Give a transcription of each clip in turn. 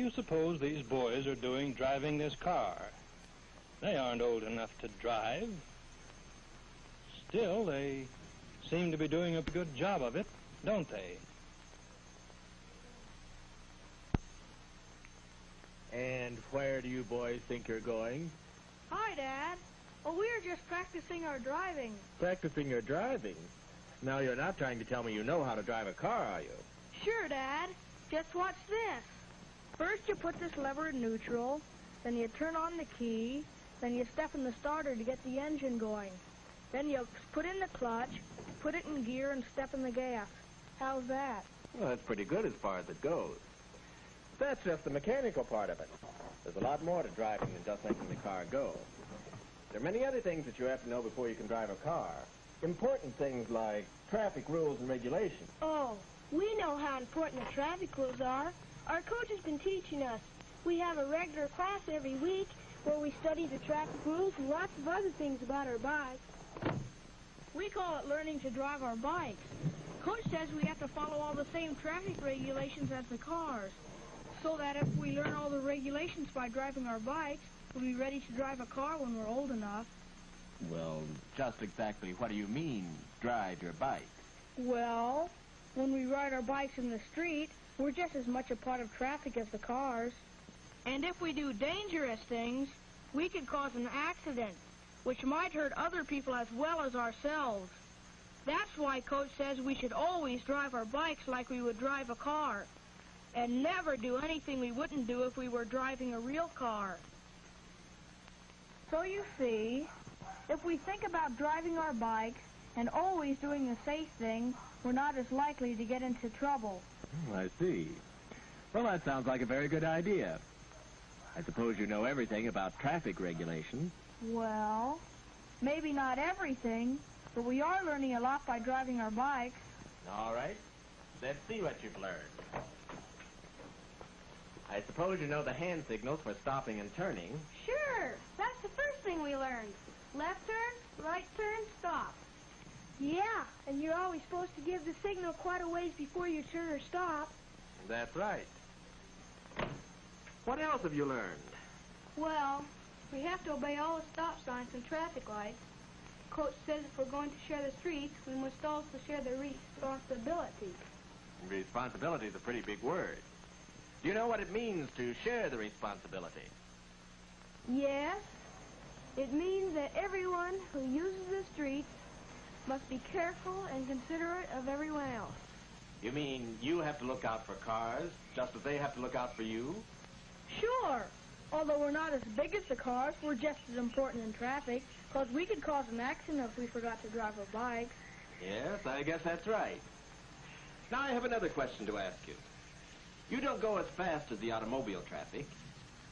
do you suppose these boys are doing driving this car? They aren't old enough to drive. Still, they seem to be doing a good job of it, don't they? And where do you boys think you're going? Hi, Dad. Well, we were just practicing our driving. Practicing your driving? Now, you're not trying to tell me you know how to drive a car, are you? Sure, Dad. Just watch this. First, you put this lever in neutral, then you turn on the key, then you step in the starter to get the engine going. Then you put in the clutch, put it in gear, and step in the gas. How's that? Well, that's pretty good as far as it goes. That's just the mechanical part of it. There's a lot more to driving than just making the car go. There are many other things that you have to know before you can drive a car. Important things like traffic rules and regulations. Oh, we know how important the traffic rules are. Our coach has been teaching us. We have a regular class every week where we study the traffic rules and lots of other things about our bikes. We call it learning to drive our bikes. Coach says we have to follow all the same traffic regulations as the cars, so that if we learn all the regulations by driving our bikes, we'll be ready to drive a car when we're old enough. Well, just exactly what do you mean, drive your bike? Well, when we ride our bikes in the street, we're just as much a part of traffic as the cars. And if we do dangerous things, we could cause an accident, which might hurt other people as well as ourselves. That's why Coach says we should always drive our bikes like we would drive a car, and never do anything we wouldn't do if we were driving a real car. So you see, if we think about driving our bikes and always doing the safe thing, we're not as likely to get into trouble. I see. Well, that sounds like a very good idea. I suppose you know everything about traffic regulations. Well, maybe not everything, but we are learning a lot by driving our bikes. All right. Let's see what you've learned. I suppose you know the hand signals for stopping and turning. Sure. That's the first thing we learned. Left turn, right turn, stop. Yeah, and you're always supposed to give the signal quite a ways before you turn or stop. That's right. What else have you learned? Well, we have to obey all the stop signs and traffic lights. Coach says if we're going to share the streets, we must also share the responsibility. Responsibility is a pretty big word. Do you know what it means to share the responsibility? Yes. It means that everyone who uses the streets must be careful and considerate of everyone else. You mean you have to look out for cars, just as they have to look out for you? Sure. Although we're not as big as the cars, we're just as important in traffic, because we could cause an accident if we forgot to drive our bikes. Yes, I guess that's right. Now I have another question to ask you. You don't go as fast as the automobile traffic.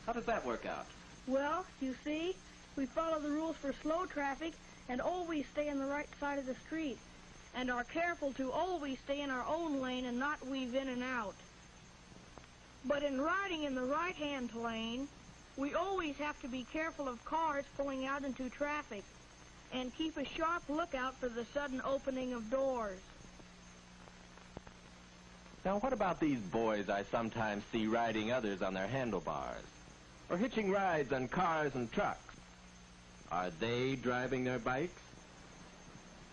How does that work out? Well, you see, we follow the rules for slow traffic and always stay on the right side of the street, and are careful to always stay in our own lane and not weave in and out. But in riding in the right-hand lane, we always have to be careful of cars pulling out into traffic and keep a sharp lookout for the sudden opening of doors. Now, what about these boys I sometimes see riding others on their handlebars, or hitching rides on cars and trucks? Are they driving their bikes?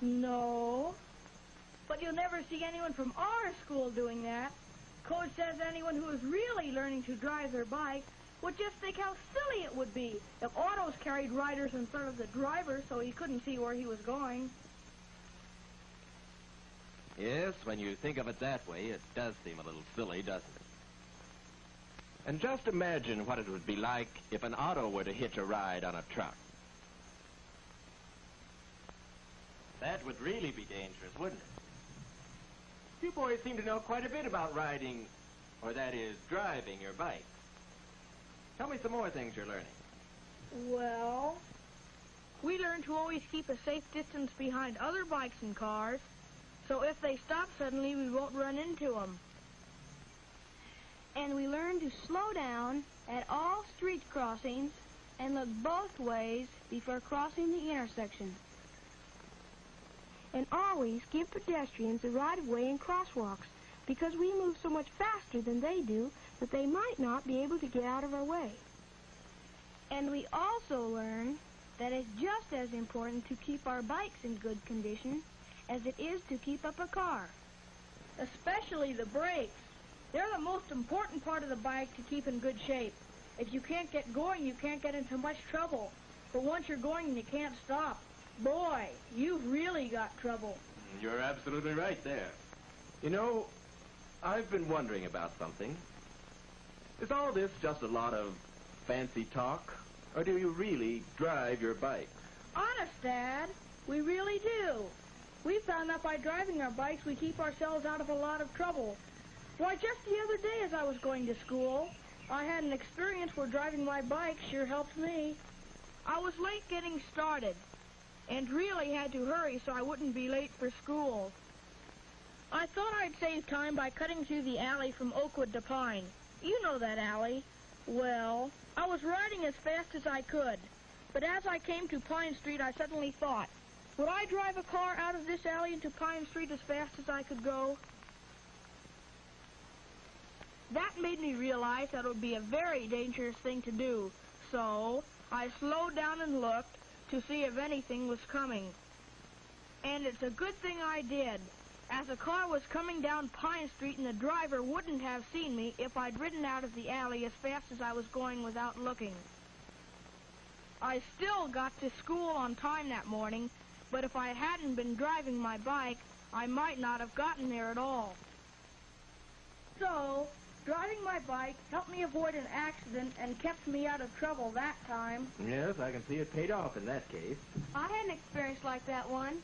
No. But you'll never see anyone from our school doing that. Coach says anyone who is really learning to drive their bike would just think how silly it would be if autos carried riders in front of the driver so he couldn't see where he was going. Yes, when you think of it that way, it does seem a little silly, doesn't it? And just imagine what it would be like if an auto were to hitch a ride on a truck. That would really be dangerous, wouldn't it? You boys seem to know quite a bit about riding, or that is, driving your bike. Tell me some more things you're learning. Well, we learn to always keep a safe distance behind other bikes and cars, so if they stop suddenly, we won't run into them. And we learn to slow down at all street crossings and look both ways before crossing the intersection. And always give pedestrians the right of way in crosswalks, because we move so much faster than they do that they might not be able to get out of our way. And we also learn that it's just as important to keep our bikes in good condition as it is to keep up a car. Especially the brakes. They're the most important part of the bike to keep in good shape. If you can't get going, you can't get into much trouble. But once you're going and you can't stop, boy, you've really got trouble. You're absolutely right there. You know, I've been wondering about something. Is all this just a lot of fancy talk, or do you really drive your bike? Honest, Dad, we really do. We found that by driving our bikes, we keep ourselves out of a lot of trouble. Why, just the other day as I was going to school, I had an experience where driving my bike sure helped me. I was late getting started, and really had to hurry so I wouldn't be late for school. I thought I'd save time by cutting through the alley from Oakwood to Pine. You know that alley. Well, I was riding as fast as I could, but as I came to Pine Street, I suddenly thought, would I drive a car out of this alley into Pine Street as fast as I could go? That made me realize that it would be a very dangerous thing to do, so I slowed down and looked to see if anything was coming. And it's a good thing I did, as a car was coming down Pine Street and the driver wouldn't have seen me if I'd ridden out of the alley as fast as I was going without looking. I still got to school on time that morning, but if I hadn't been driving my bike, I might not have gotten there at all. So, driving my bike helped me avoid an accident and kept me out of trouble that time. Yes, I can see it paid off in that case. I had an experience like that one,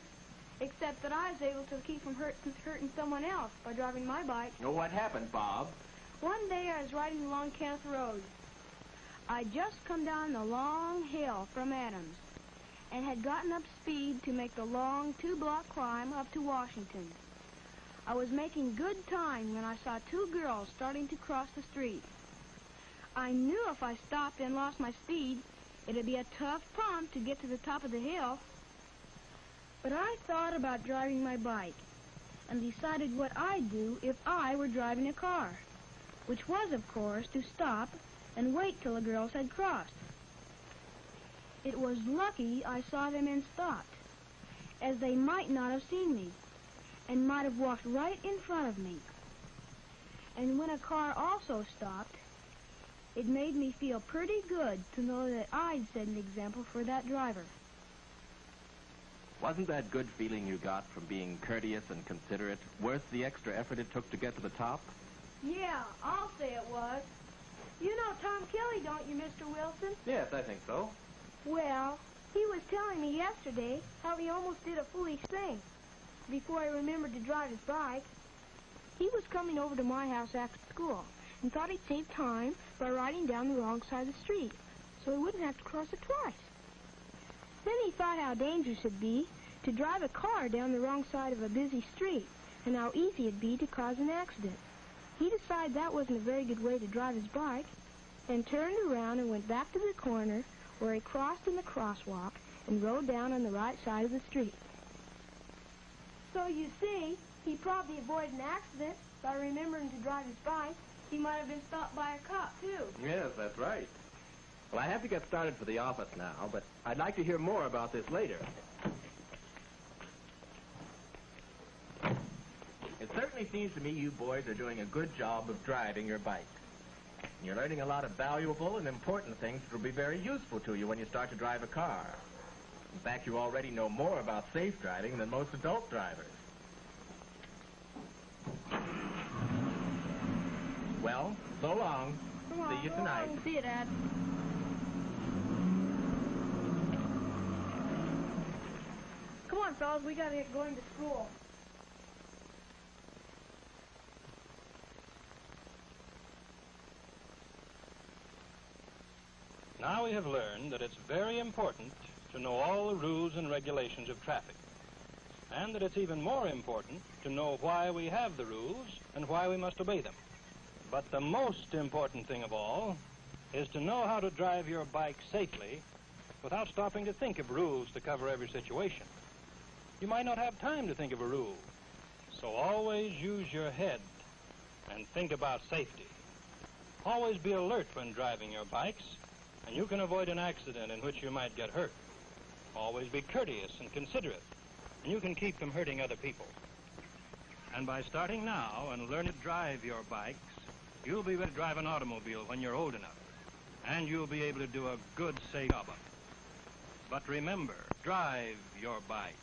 except that I was able to keep from hurting someone else by driving my bike. Oh, what happened, Bob? One day I was riding along Kenneth Road. I'd just come down the long hill from Adams and had gotten up speed to make the long 2-block climb up to Washington. I was making good time when I saw 2 girls starting to cross the street. I knew if I stopped and lost my speed, it'd be a tough pump to get to the top of the hill. But I thought about driving my bike and decided what I'd do if I were driving a car, which was, of course, to stop and wait till the girls had crossed. It was lucky I saw them and stopped, as they might not have seen me and might have walked right in front of me. And when a car also stopped, it made me feel pretty good to know that I'd set an example for that driver. Wasn't that good feeling you got from being courteous and considerate worth the extra effort it took to get to the top? Yeah, I'll say it was. You know Tom Kelly, don't you, Mr. Wilson? Yes, I think so. Well, he was telling me yesterday how he almost did a foolish thing before he remembered to drive his bike. He was coming over to my house after school and thought he'd save time by riding down the wrong side of the street so he wouldn't have to cross it twice. Then he thought how dangerous it'd be to drive a car down the wrong side of a busy street and how easy it'd be to cause an accident. He decided that wasn't a very good way to drive his bike and turned around and went back to the corner where he crossed in the crosswalk and rode down on the right side of the street. So you see, he probably avoided an accident by remembering to drive his bike. He might have been stopped by a cop, too. Yes, that's right. Well, I have to get started for the office now, but I'd like to hear more about this later. It certainly seems to me you boys are doing a good job of driving your bikes. You're learning a lot of valuable and important things that will be very useful to you when you start to drive a car. In fact, you already know more about safe driving than most adult drivers. Well, so long. See you tonight. See you, Dad. Come on, fellas, we gotta get going to school. Now we have learned that it's very important to know all the rules and regulations of traffic, and that it's even more important to know why we have the rules and why we must obey them. But the most important thing of all is to know how to drive your bike safely without stopping to think of rules to cover every situation. You might not have time to think of a rule, so always use your head and think about safety. Always be alert when driving your bikes, and you can avoid an accident in which you might get hurt. Always be courteous and considerate, and you can keep from hurting other people. And by starting now and learning to drive your bikes, you'll be able to drive an automobile when you're old enough, and you'll be able to do a good, safe job of it. But remember, drive your bike.